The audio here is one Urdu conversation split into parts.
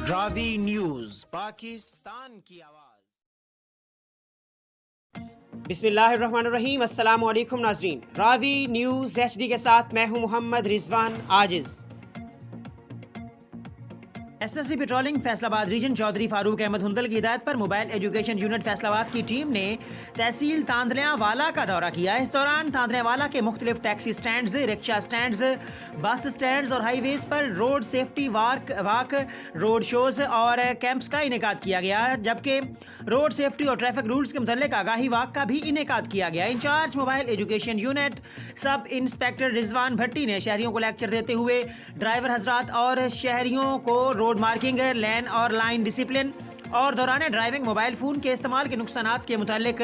راوی نیوز پاکستان کی آواز۔ بسم اللہ الرحمن الرحیم۔ السلام علیکم ناظرین، راوی نیوز HD کے ساتھ میں ہوں محمد رضوان عاجز۔ SSC پیٹرولنگ فیصل آباد ریجن چودھری فاروق احمد ہندل کی ہدایت پر موبائل ایجوکیشن یونٹ فیصل آباد کی ٹیم نے تحصیل تاندلیاں والا کا دورہ کیا۔ اس دوران تاندلیاں والا کے مختلف ٹیکسی سٹینڈز، رکشہ سٹینڈز، بس سٹینڈز اور ہائی ویز پر road safety walk, road shows اور کیمپس کا انعقاد کیا گیا، جبکہ روڈ سیفٹی اور ٹریفک رولز کے متعلق آگاہی واک کا بھی انعقاد کیا گیا۔ Incharge mobile education unit sub inspector Rizwan Bhatti نے شہریوں کو لیکچر دیتے ہوئے ڈرائیور حضرات اور شہریوں کو روڈ مارکنگ، لین اور لائن ڈسپلن اور دوران ڈرائیونگ موبائل فون کے استعمال کے نقصانات کے متعلق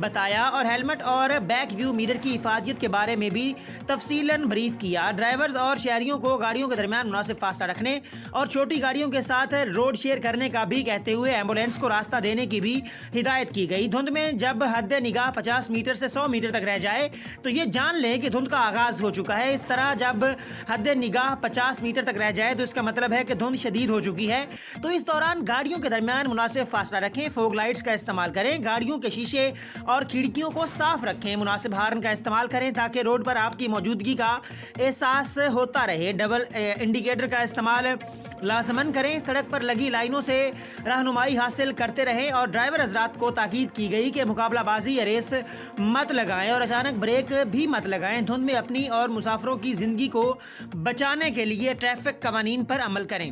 بتایا اور ہیلمٹ اور بیک ویو میرر کی افادیت کے بارے میں بھی تفصیلاً بریف کیا۔ ڈرائیورز اور شہریوں کو گاڑیوں کے درمیان مناسب فاصلہ رکھنے اور چھوٹی گاڑیوں کے ساتھ روڈ شیئر کرنے کا بھی کہتے ہوئے ایمبولینس کو راستہ دینے کی بھی ہدایت کی گئی۔ دھند میں جب حد نگاہ 50 میٹر سے 100 میٹر تک رہ جائے تو یہ جان لیں کہ دھند کا آغاز ہو چکا ہے۔ اس طرح جب حد نگاہ 50 میٹر تک رہ جائے تو اس کا مطلب ہے کہ دھند شدید ہو چکی ہے، تو اس دوران گاڑیوں کے درمیان مناسب فاصلہ رکھیں، فوگ لائٹس کا استعمال کریں، گاڑیوں کے شیشے اور کھڑکیوں کو صاف رکھیں، مناسب ہارن کا استعمال کریں تاکہ روڈ پر آپ کی موجودگی کا احساس ہوتا رہے، ڈبل انڈیکیٹر کا استعمال لازماً کریں، سڑک پر لگی لائنوں سے رہنمائی حاصل کرتے رہیں اور ڈرائیور حضرات کو تاکید کی گئی کہ مقابلہ بازی یا ریس مت لگائیں اور اچانک بریک بھی مت لگائیں۔ دھند میں اپنی اور مسافروں کی زندگی کو بچانے کے لیے ٹریفک قوانین پر عمل کریں۔